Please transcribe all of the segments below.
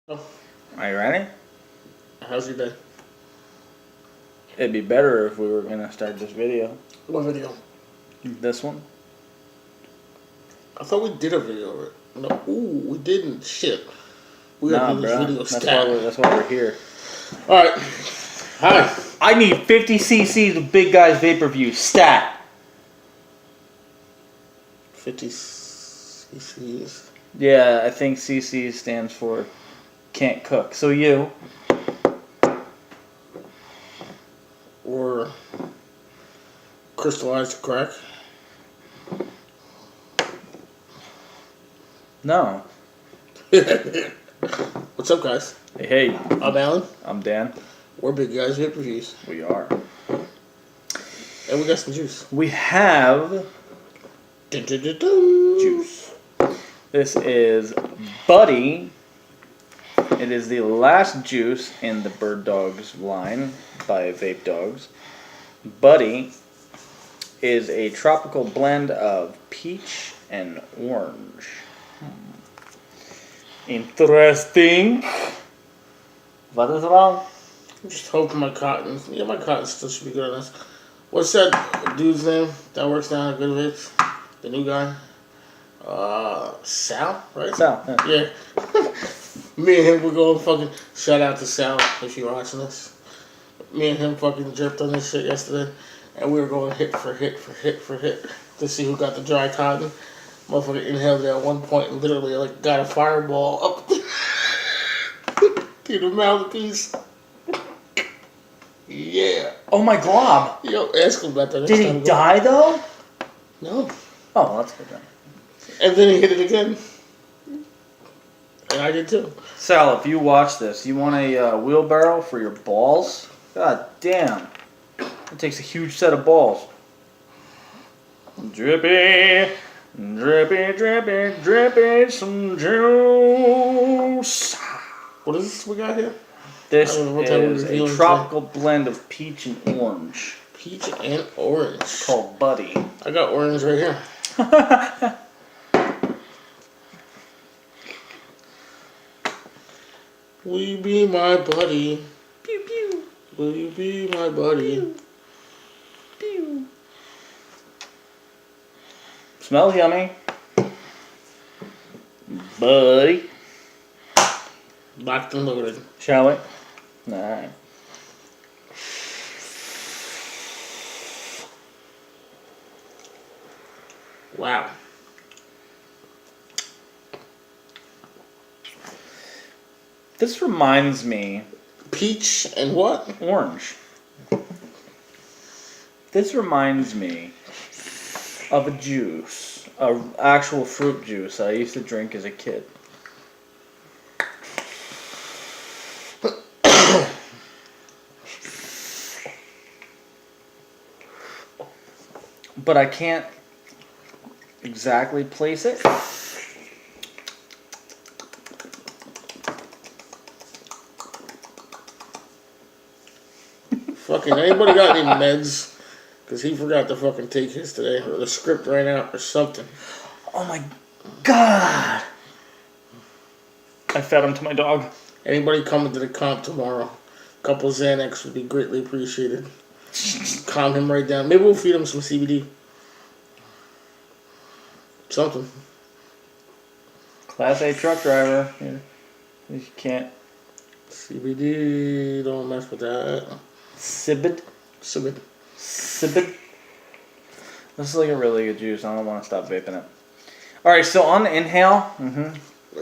Oh, Are you ready? how's your day? It'd be better if we were gonna start this video. What video? This one? I thought we did a video of it. No, ooh, we didn't. Shit. We gotta Nah, do this bro. video That's why we're here. Alright. Hi. I need 50 cc's of Big Guys Vape Review. Stat. 50 cc's. Yeah, I think CC stands for can't cook. So you. Or crystallized crack. No. What's up, guys? Hey, I'm Alan. I'm Dan. We're Big Guys Vape Reviews. We are. And we got some juice. We have juice. This is Buddy. It is the last juice in the Bird Dogs line by Vape Daugz. Buddy is a tropical blend of peach and orange. Interesting. What is wrong? I'm just hoping my cotton. Yeah, my cotton still should be good on this. What's that dude's name that works down at Good Vapes? The new guy? Sal, right? Sal, Yeah. Me and him were going fucking. Shout out to Sal if you're watching this. Me and him fucking dripped on this shit yesterday. And we were going hit for hit for hit for hit to see who got the dry cotton. Motherfucker inhaled it at one point and literally like got a fireball up to the mouthpiece. Yeah. Oh my glob. Yo, ask him about that next Did time he we go. die though? No. Oh, that's good then. And then he hit it again. And I did too. Sal, if you watch this, you want a wheelbarrow for your balls? God damn. It takes a huge set of balls. Drippy, drippy, drippy, drippy, some juice. What is this we got here? This I don't know what that is was a revealing tropical blend of peach and orange Peach and orange. called Buddy. I got orange right here. Will you be my buddy? Pew pew. Will you be my buddy? Pew. Smells yummy. Buddy. Locked and loaded. Shall we? Alright. Wow. This reminds me... Peach and what? Orange. This reminds me of a juice. An actual fruit juice I used to drink as a kid. But I can't exactly place it. Fucking anybody got any meds? Because he forgot to fucking take his today. Or the script ran out or something. Oh my god! I fed him to my dog. Anybody coming to the comp tomorrow? A couple of Xanax would be greatly appreciated. Calm him right down. Maybe we'll feed him some CBD. Something. Class A truck driver. You can't. CBD, don't mess with that. Sibid. CBD. Sibid. This is like a really good juice. I don't want to stop vaping it. Alright, so on the inhale.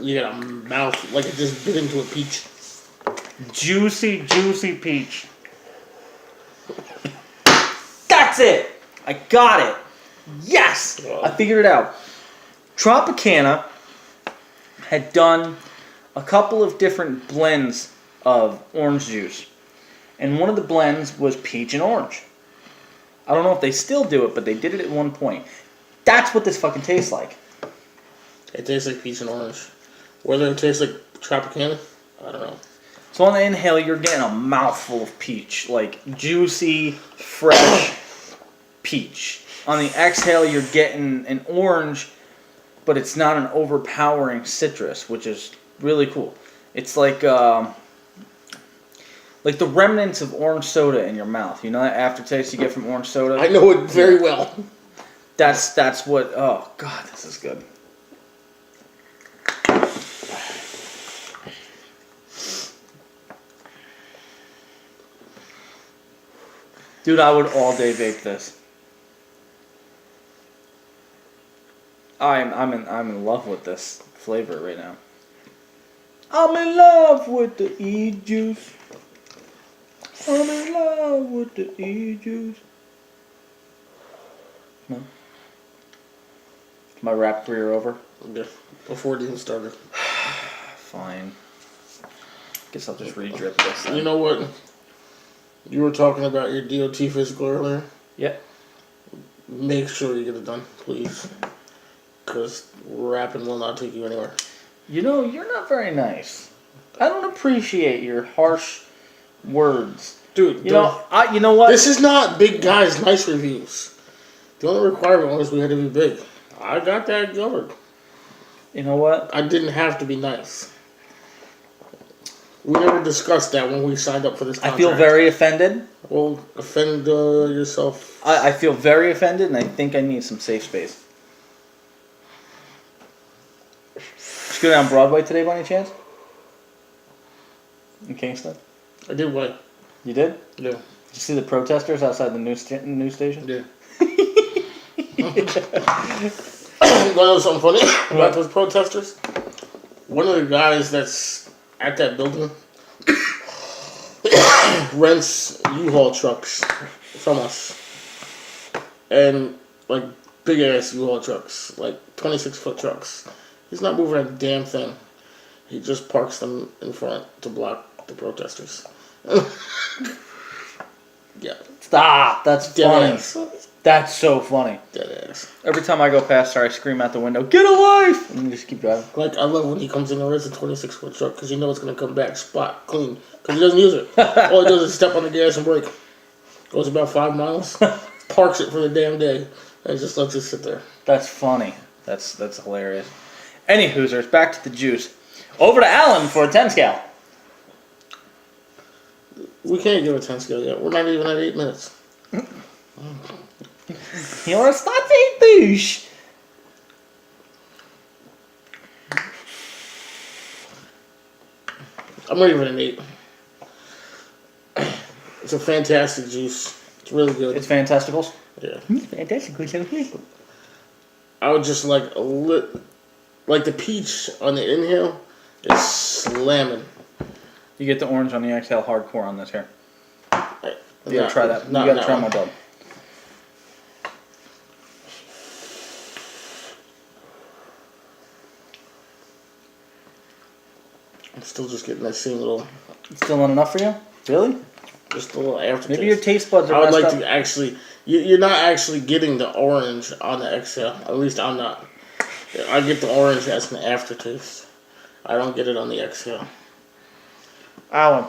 You got a mouth like it just bit into a peach. Juicy, juicy peach. That's it! I got it! Yes! I figured it out. Tropicana had done a couple of different blends of orange juice. And one of the blends was peach and orange. I don't know if they still do it, but they did it at one point. That's what this fucking tastes like. It tastes like peach and orange. Whether it tastes like Tropicana, I don't know. So on the inhale, you're getting a mouthful of peach. Like juicy, fresh peach. On the exhale, you're getting an orange, but it's not an overpowering citrus, which is really cool. It's like the remnants of orange soda in your mouth. You know that aftertaste you get from orange soda? I know it very well. That's what. Oh God, this is good. Dude, I would all day vape this. I'm in love with this flavor right now. I'm in love with the e-juice. I'm in love with the e-juice. No? My rap career over? Yeah, before it even started. Fine. Guess I'll just re-drip this then. You know what? You were talking about your DOT physical earlier. Yeah. Make sure you get it done, please. Because rapping will not take you anywhere. You know, you're not very nice. I don't appreciate your harsh words. Dude, you know what? This is not big guys' nice reviews. The only requirement was we had to be big. I got that covered. You know what? I didn't have to be nice. We never discussed that when we signed up for this contract. I feel very offended. Well, offend yourself. I feel very offended, and I think I need some safe space. Did you go down Broadway today by any chance? In Kingston? I did what? You did? Yeah. Did you see the protesters outside the news station? Yeah. You want to know something funny about those protesters? One of the guys that's at that building rents U-Haul trucks from us. And, like, big-ass U-Haul trucks. Like, 26-foot trucks. He's not moving a damn thing. He just parks them in front to block the protesters. Yeah. Stop! That's funny. Deadass. That's so funny. Deadass. Every time I go past her, I scream out the window, "Get a life!" And just keep driving. Like, I love when he comes in and rents a 26-foot truck because you know it's going to come back spot clean. Because he doesn't use it. All he does is step on the gas and brake. Goes about 5 miles, parks it for the damn day, and just lets it sit there. That's funny. That's hilarious. Any Hoosers, back to the juice. Over to Alan for a 10 scale. We can't give a 10 scale yet. We're not even at 8 minutes. You're a slutty douche. I'm ready for an 8. It's a fantastic juice. It's really good. It's fantasticals. Yeah. Fantasticals. I would just like like the peach on the inhale is slamming. You get the orange on the exhale hardcore on this here. You gotta Nah, try that. You not gotta that try one. my dub. I'm still just getting that same little, It's still not enough for you? Really? just a little aftertaste. Maybe your taste buds are I would messed like up. to actually. You're not actually getting the orange on the exhale. At least I'm not. I get the orange as an aftertaste. I don't get it on the exhale. Alan,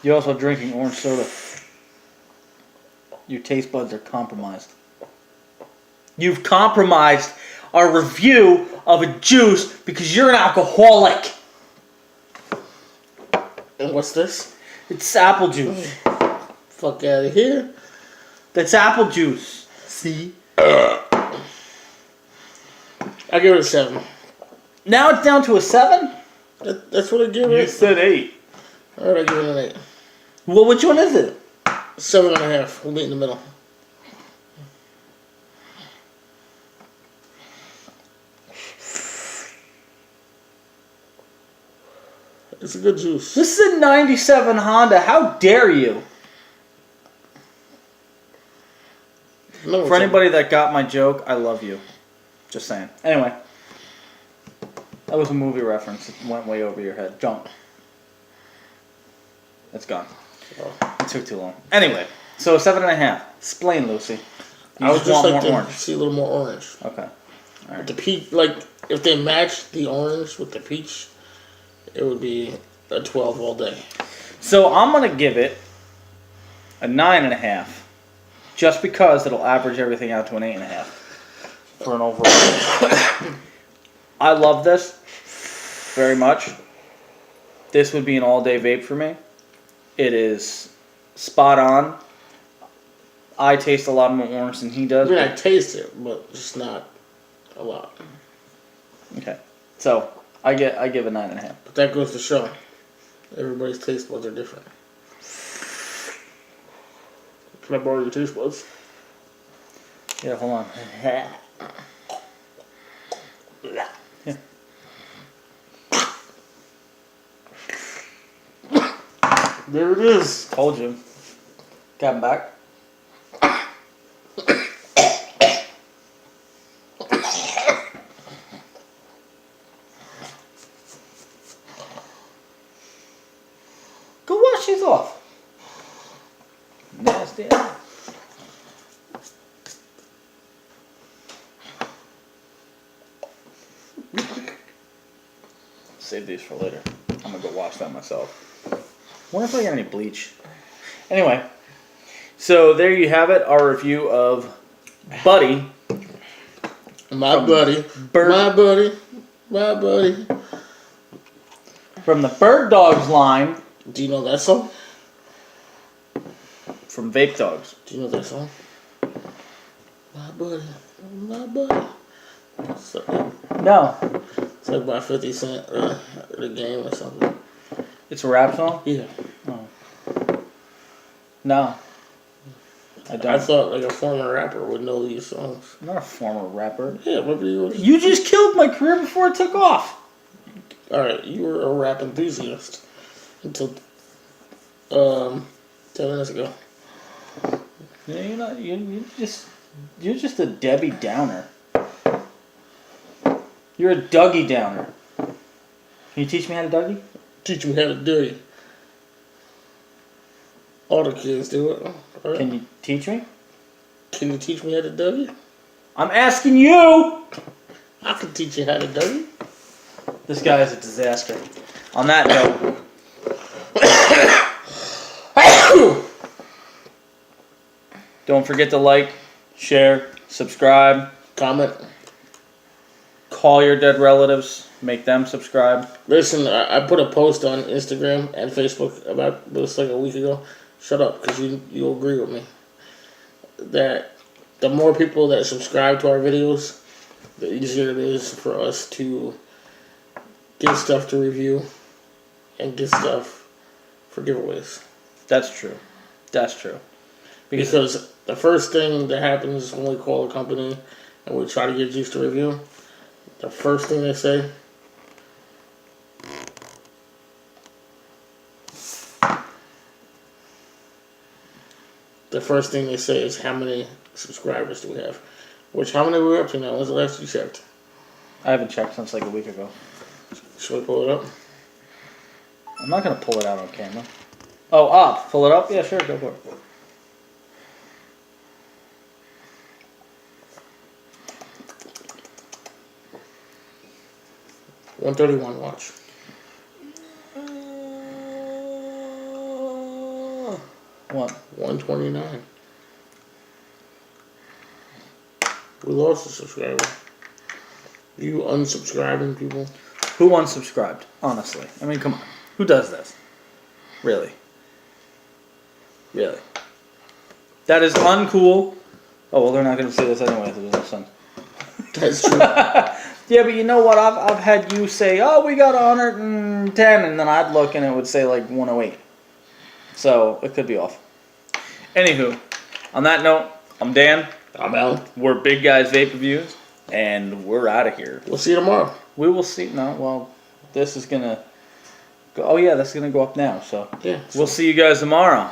you're also drinking orange soda. Your taste buds are compromised. You've compromised our review of a juice because you're an alcoholic. And what's this? It's apple juice. Fuck out of here. That's apple juice. See? I give it a 7. Now it's down to a 7? That's what I give it. said 8. Alright, I give it an 8. Well, which one is it? 7.5. We'll meet in the middle. It's a good juice. This is a 97 Honda. How dare you? No, For anybody that got my joke, I love you. Just saying. Anyway. That was a movie reference. It went way over your head. Jump. It's gone. Oh. It took too long. Anyway. So 7.5. Explain, Lucy. I would just just want like more to orange. see a little more orange. Okay. Alright. The peach, like, if they matched the orange with the peach, it would be a 12 all day. So I'm going to give it a 9.5. Just because it'll average everything out to an 8.5. For an overall. I love this very much. this would be an all-day vape for me. It is spot on. I taste a lot more orange than he does. I mean, I taste it, but just not a lot. Okay. So, I give a 9.5. But that goes to show everybody's taste buds are different. Can I borrow your taste buds? Yeah, hold on. Yeah. There it is. Told you. Got him back. Go wash these off. Nasty. Save these for later. I'm gonna go wash that myself. Wonder if I got any bleach. Anyway, so there you have it. Our review of Buddy. My buddy. My buddy. From the Bird Daugz line. Do you know that song? From Vape Daugz. Do you know that song? My buddy. My buddy. So, No. it's like by 50 Cent, the game or something. It's a rap song? Yeah. Oh. No. I don't. I thought like a former rapper would know these songs. I'm not a former rapper. Yeah, remember you were... You just killed my career before it took off. Alright, you were a rap enthusiast until 10 minutes ago. Yeah, you're not. You're just a Debbie Downer. You're a Dougie Downer. Can you teach me how to Dougie? Teach me how to do it. All the kids do it. Right? Can you teach me? Can you teach me how to do it? I'm asking you. I can teach you how to do it. This guy is a disaster. On that note. Don't forget to like, share, subscribe, Comment. call your dead relatives, make them subscribe. Listen, I put a post on Instagram and Facebook about this like a week ago. Shut up, because you'll agree with me. That the more people that subscribe to our videos, the easier it is for us to get stuff to review and get stuff for giveaways. That's true. That's true. Because the first thing that happens when we call a company and we try to get juice to review, the first thing they say, is how many subscribers do we have? Which, how many are we up to now? When's the last you checked? I haven't checked since like a week ago. Should we pull it up? I'm not going to pull it out on camera. Oh, up. Pull it up? Yeah, sure. Go for it. $131, watch. What? 129. We lost a subscriber. You unsubscribing people? Who unsubscribed? Honestly. I mean, come on. Who does this? Really? Really? That is uncool. Oh, well, they're not going to see this anyway, so there's no sense. That's true. Yeah, but you know what? I've had you say, oh, we got 110, and then I'd look and it would say like 108. So it could be off. Anywho, on that note, I'm Dan. I'm Al. We're Big Guys Vape Reviews, and we're out of here. We'll see you tomorrow. We will see. No, well, this is going to go. Oh, yeah, that's going to go up now. So yeah. we'll see you guys tomorrow.